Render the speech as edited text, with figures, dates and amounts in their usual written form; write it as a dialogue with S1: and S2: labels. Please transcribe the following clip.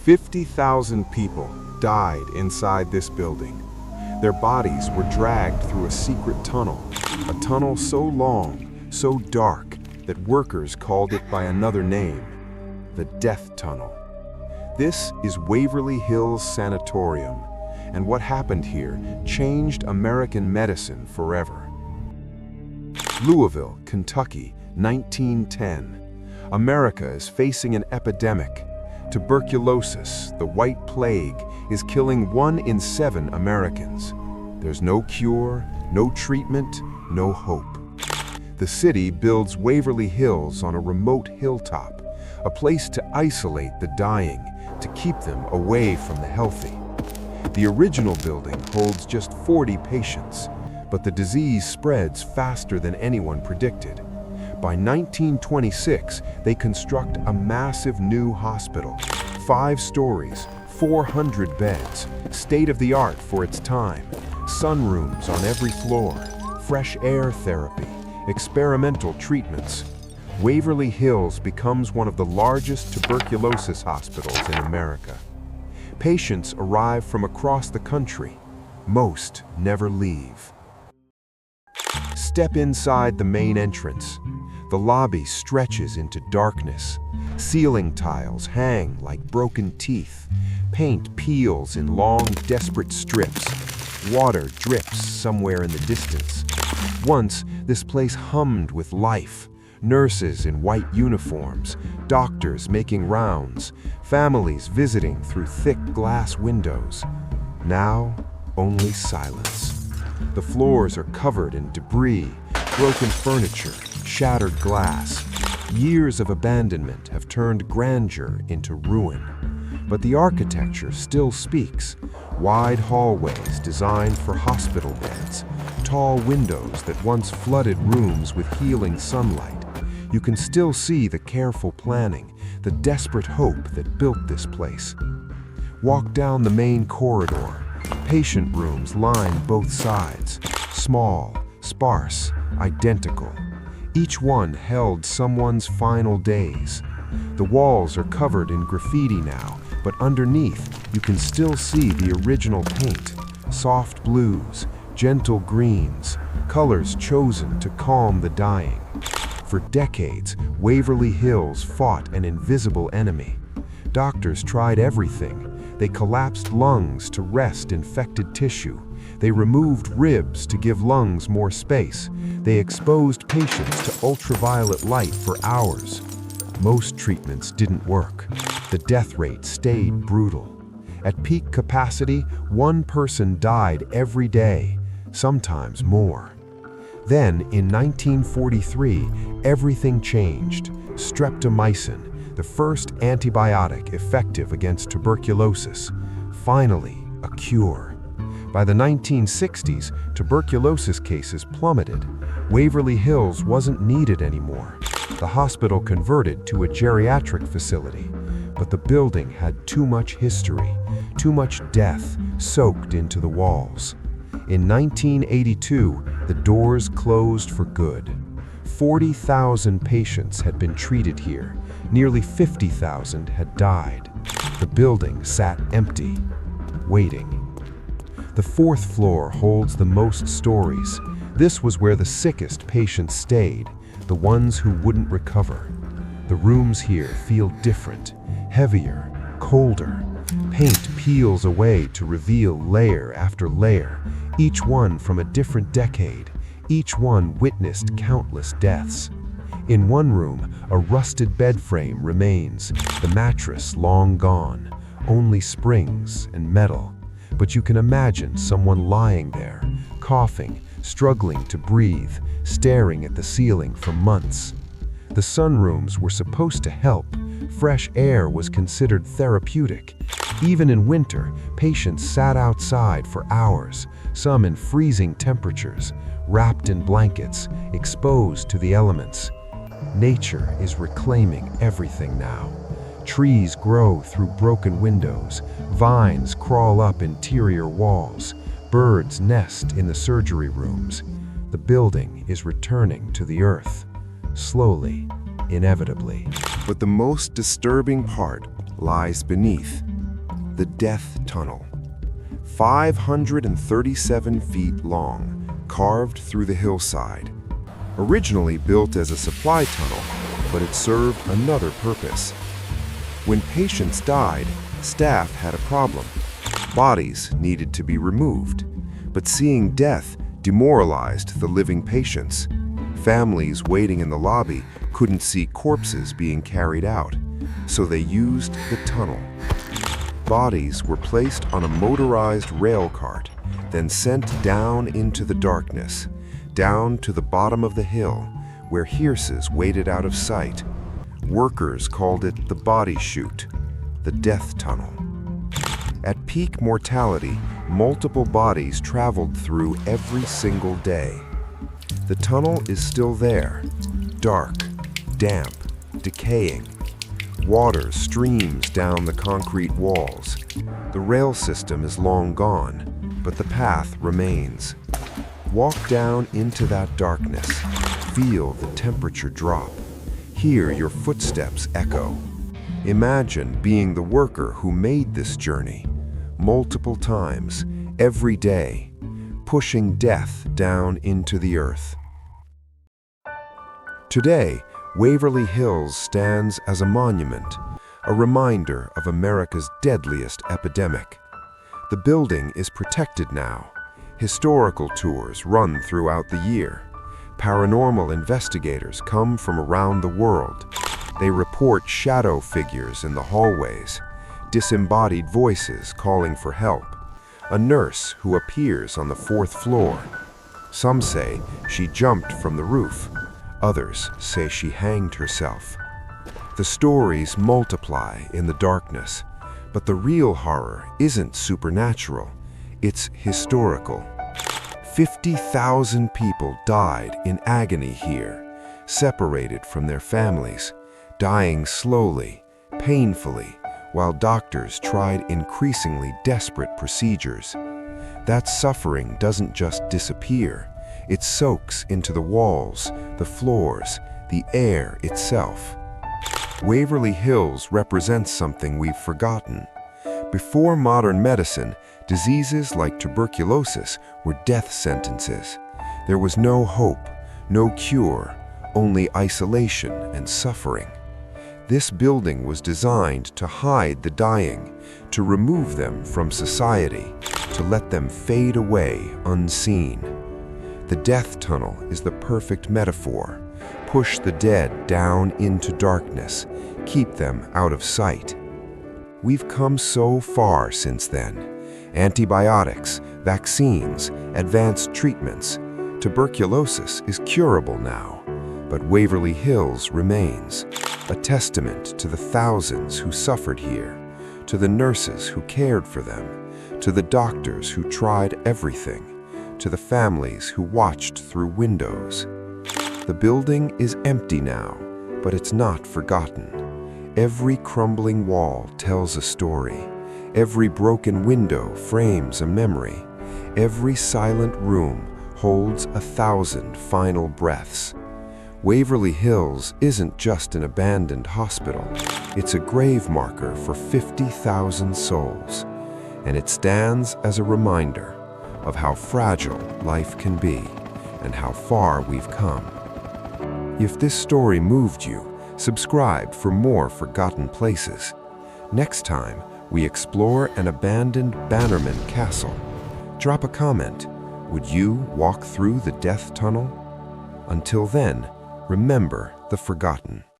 S1: 50,000 people died inside this building. Their bodies were dragged through a secret tunnel, a tunnel so long, so dark, that workers called it by another name, the Death Tunnel. This is Waverly Hills Sanatorium, and what happened here changed American medicine forever. Louisville, Kentucky, 1910. America is facing an epidemic. Tuberculosis, the White Plague, is killing 1 in 7 Americans. There's no cure, no treatment, no hope. The city builds Waverly Hills on a remote hilltop, a place to isolate the dying, to keep them away from the healthy. The original building holds just 40 patients, but the disease spreads faster than anyone predicted. By 1926, they construct a massive new hospital, 5 stories, 400 beds, state-of-the-art for its time, sunrooms on every floor, fresh air therapy, experimental treatments. Waverly Hills becomes one of the largest tuberculosis hospitals in America. Patients arrive from across the country. Most never leave. Step inside the main entrance. The lobby stretches into darkness. Ceiling tiles hang like broken teeth. Paint peels in long, desperate strips. Water drips somewhere in the distance. Once, this place hummed with life. Nurses in white uniforms, doctors making rounds, families visiting through thick glass windows. Now, only silence. The floors are covered in debris, broken furniture, shattered glass. Years of abandonment have turned grandeur into ruin. But the architecture still speaks. Wide hallways designed for hospital beds, tall windows that once flooded rooms with healing sunlight. You can still see the careful planning, the desperate hope that built this place. Walk down the main corridor. Patient rooms line both sides. Small, sparse, identical. Each one held someone's final days. The walls are covered in graffiti now, but underneath you can still see the original paint. Soft blues, gentle greens, colors chosen to calm the dying. For decades, Waverly Hills fought an invisible enemy. Doctors tried everything. They collapsed lungs to rest infected tissue. They removed ribs to give lungs more space. They exposed patients to ultraviolet light for hours. Most treatments didn't work. The death rate stayed brutal. At peak capacity, 1 person died every day, sometimes more. Then, in 1943, everything changed. Streptomycin, the first antibiotic effective against tuberculosis. Finally, a cure. By the 1960s, tuberculosis cases plummeted. Waverly Hills wasn't needed anymore. The hospital converted to a geriatric facility, but the building had too much history, too much death soaked into the walls. In 1982, the doors closed for good. 40,000 patients had been treated here. Nearly 50,000 had died. The building sat empty, waiting. The 4th floor holds the most stories. This was where the sickest patients stayed, the ones who wouldn't recover. The rooms here feel different, heavier, colder. Paint peels away to reveal layer after layer, each one from a different decade. Each one witnessed countless deaths. In one room, a rusted bed frame remains, the mattress long gone, only springs and metal. But you can imagine someone lying there, coughing, struggling to breathe, staring at the ceiling for months. The sunrooms were supposed to help. Fresh air was considered therapeutic. Even in winter, patients sat outside for hours, some in freezing temperatures, wrapped in blankets, exposed to the elements. Nature is reclaiming everything now. Trees grow through broken windows, vines crawl up interior walls, birds nest in the surgery rooms. The building is returning to the earth, slowly, inevitably. But the most disturbing part lies beneath. the Death Tunnel. 537 feet long, carved through the hillside. Originally built as a supply tunnel, but it served another purpose. When patients died, staff had a problem. Bodies needed to be removed, but seeing death demoralized the living patients. Families waiting in the lobby couldn't see corpses being carried out, so they used the tunnel. Bodies were placed on a motorized rail cart, then sent down into the darkness, down to the bottom of the hill, where hearses waited out of sight. Workers called it the body chute, the death tunnel. At peak mortality, multiple bodies traveled through every single day. The tunnel is still there, dark, damp, decaying. Water streams down the concrete walls. The rail system is long gone, but the path remains. Walk down into that darkness. Feel the temperature drop. Hear your footsteps echo. Imagine being the worker who made this journey, multiple times, every day, pushing death down into the earth. Today, Waverly Hills stands as a monument, a reminder of America's deadliest epidemic. The building is protected now. Historical tours run throughout the year. Paranormal investigators come from around the world. They report shadow figures in the hallways, disembodied voices calling for help, a nurse who appears on the 4th floor. Some say she jumped from the roof. Others say she hanged herself. The stories multiply in the darkness, but the real horror isn't supernatural, it's historical. 50,000 people died in agony here, separated from their families, dying slowly, painfully, while doctors tried increasingly desperate procedures. That suffering doesn't just disappear. It soaks into the walls, the floors, the air itself. Waverly Hills represents something we've forgotten. Before modern medicine, diseases like tuberculosis were death sentences. There was no hope, no cure, only isolation and suffering. This building was designed to hide the dying, to remove them from society, to let them fade away unseen. The death tunnel is the perfect metaphor. Push the dead down into darkness, keep them out of sight. We've come so far since then. Antibiotics, vaccines, advanced treatments. Tuberculosis is curable now, but Waverly Hills remains, a testament to the thousands who suffered here, to the nurses who cared for them, to the doctors who tried everything, to the families who watched through windows. The building is empty now, but it's not forgotten. Every crumbling wall tells a story. Every broken window frames a memory. Every silent room holds 1,000 final breaths. Waverly Hills isn't just an abandoned hospital. It's a grave marker for 50,000 souls, and it stands as a reminder of how fragile life can be and how far we've come. If this story moved you, subscribe for more forgotten places. Next time, we explore an abandoned Bannerman Castle. Drop a comment. Would you walk through the death tunnel? Until then, remember the forgotten.